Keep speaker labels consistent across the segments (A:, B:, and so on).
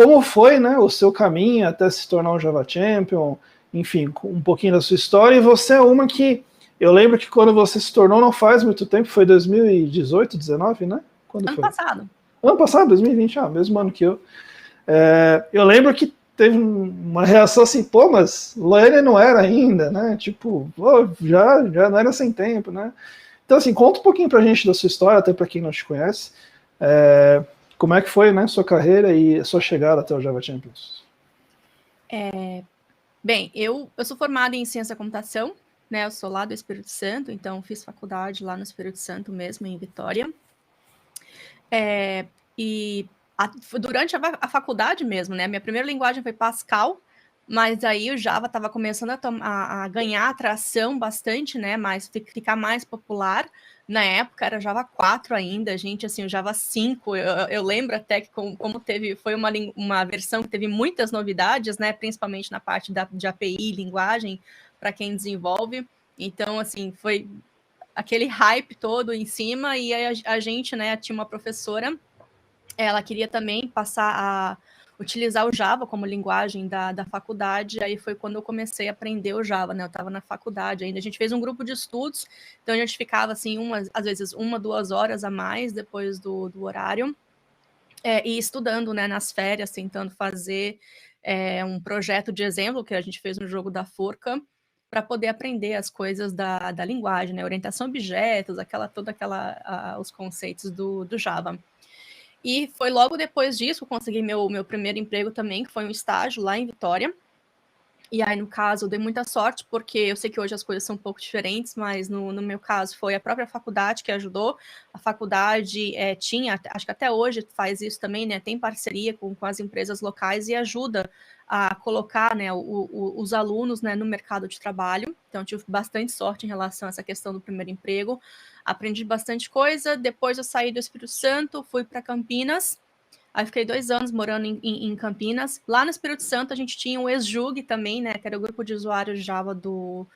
A: como foi, né, o seu caminho até se tornar um Java Champion, enfim, um pouquinho da sua história, e você é uma que, eu lembro que quando você se tornou não faz muito tempo, foi 2018, 19, né? Quando
B: ano
A: foi?
B: passado.
A: Ano passado, 2020, mesmo ano que eu. Eu lembro que teve uma reação assim, pô, mas Lane não era ainda, né? Tipo, pô, já não era sem tempo, né? Então, assim, conta um pouquinho pra gente da sua história, até pra quem não te conhece. Como é que foi, né, sua carreira e a sua chegada até o Java Champions?
B: Bem, eu sou formada em ciência da computação, né? Eu sou lá do Espírito Santo, então fiz faculdade lá no Espírito Santo mesmo, em Vitória. Durante a faculdade mesmo, né? Minha primeira linguagem foi Pascal, mas aí o Java estava começando a ganhar atração bastante, né? Mas ficar mais popular. Na época era Java 4 ainda, gente, assim, o Java 5, eu lembro até que foi uma versão que teve muitas novidades, né? Principalmente na parte de API, linguagem, para quem desenvolve. Então, assim, foi aquele hype todo em cima, e aí a gente, né, tinha uma professora, ela queria também passar a utilizar o Java como linguagem da faculdade, aí foi quando eu comecei a aprender o Java, né? Eu estava na faculdade ainda, a gente fez um grupo de estudos, então a gente ficava, assim, às vezes 2 horas a mais depois do horário, e estudando, né, nas férias, tentando fazer um projeto de exemplo, que a gente fez no jogo da Forca, para poder aprender as coisas da linguagem, né? Orientação a objetos, os conceitos do Java. E foi logo depois disso que eu consegui meu primeiro emprego também, que foi um estágio lá em Vitória. E aí, no caso, eu dei muita sorte, porque eu sei que hoje as coisas são um pouco diferentes, mas no meu caso foi a própria faculdade que ajudou. A faculdade tinha, acho que até hoje faz isso também, né? Tem parceria com as empresas locais e ajuda a colocar, né, os alunos, né, no mercado de trabalho. Então, eu tive bastante sorte em relação a essa questão do primeiro emprego. Aprendi bastante coisa. Depois eu saí do Espírito Santo, fui para Campinas. Aí fiquei 2 anos morando em Campinas. Lá no Espírito Santo a gente tinha o ESJUG também, né? Que era o grupo de usuários Java do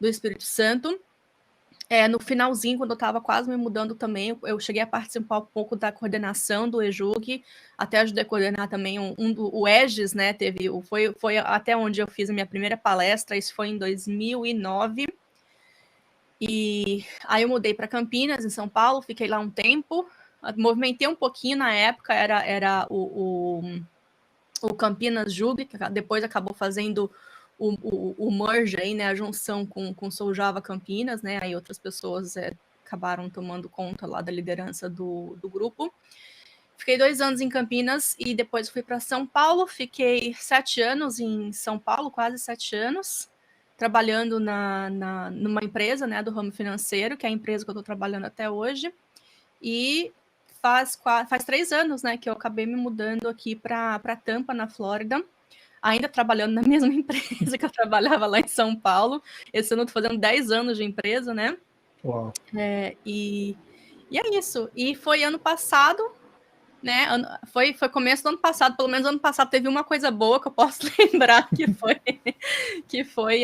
B: Espírito Santo. No finalzinho, quando eu estava quase me mudando também, eu cheguei a participar um pouco da coordenação do EJUG, até ajudei a coordenar também o EGES, né? Foi até onde eu fiz a minha primeira palestra, isso foi em 2009. E aí eu mudei para Campinas, em São Paulo, fiquei lá um tempo, movimentei um pouquinho na época, era o Campinas Jug, que depois acabou fazendo o merge aí, né, a junção com Sou Java Campinas, né, aí outras pessoas acabaram tomando conta lá da liderança do grupo. Fiquei 2 anos em Campinas e depois fui para São Paulo, fiquei 7 anos em São Paulo, quase 7 anos, trabalhando numa empresa, né, do ramo financeiro, que é a empresa que eu estou trabalhando até hoje, e faz 3 anos, né, que eu acabei me mudando aqui para Tampa, na Flórida, ainda trabalhando na mesma empresa que eu trabalhava lá em São Paulo. Esse ano eu estou fazendo 10 anos de empresa, né?
A: Uau.
B: E é isso. E foi ano passado, né? Foi começo do ano passado, pelo menos ano passado teve uma coisa boa que eu posso lembrar, que foi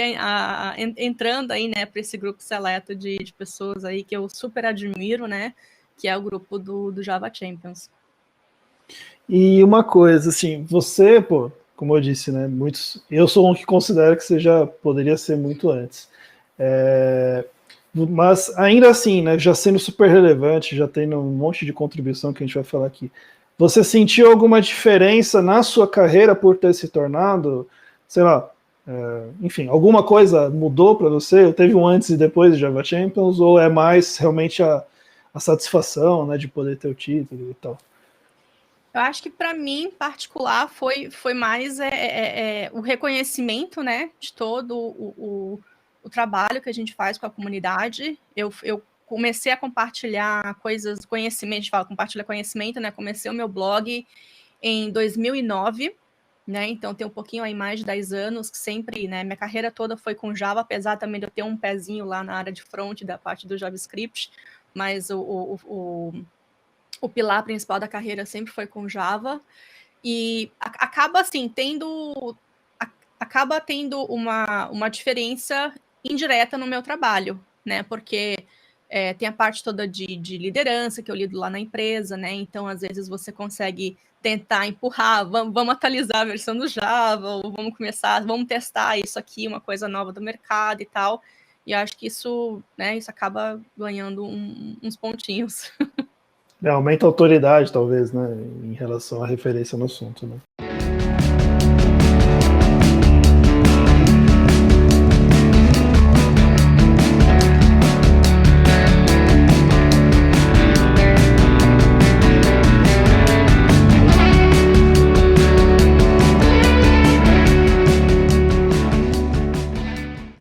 B: entrando aí, né, para esse grupo seleto de pessoas aí que eu super admiro, né? Que é o grupo do Java Champions.
A: E uma coisa, assim, você, pô, como eu disse, né, eu sou um que considera que você já poderia ser muito antes. Mas ainda assim, né, já sendo super relevante, já tendo um monte de contribuição que a gente vai falar aqui, você sentiu alguma diferença na sua carreira por ter se tornado, sei lá, enfim, alguma coisa mudou para você? Teve um antes e depois de Java Champions, ou é mais realmente a satisfação, né, de poder ter o título e tal?
B: Eu acho que para mim, em particular, foi mais o reconhecimento, né, de todo o trabalho que a gente faz com a comunidade. Eu comecei a compartilhar coisas, conhecimento, a gente fala compartilhar conhecimento, né? Comecei o meu blog em 2009, né? Então tem um pouquinho aí mais de 10 anos, que sempre, né? Minha carreira toda foi com Java, apesar também de eu ter um pezinho lá na área de front da parte do JavaScript, mas o pilar principal da carreira sempre foi com Java, e acaba assim tendo uma diferença indireta no meu trabalho, né? Porque tem a parte toda de liderança que eu lido lá na empresa, né? Então, às vezes, você consegue tentar empurrar, vamos atualizar a versão do Java, ou vamos testar isso aqui, uma coisa nova do mercado e tal. E acho que isso, né, isso acaba ganhando uns pontinhos.
A: Aumenta a autoridade, talvez, né, em relação à referência no assunto, né?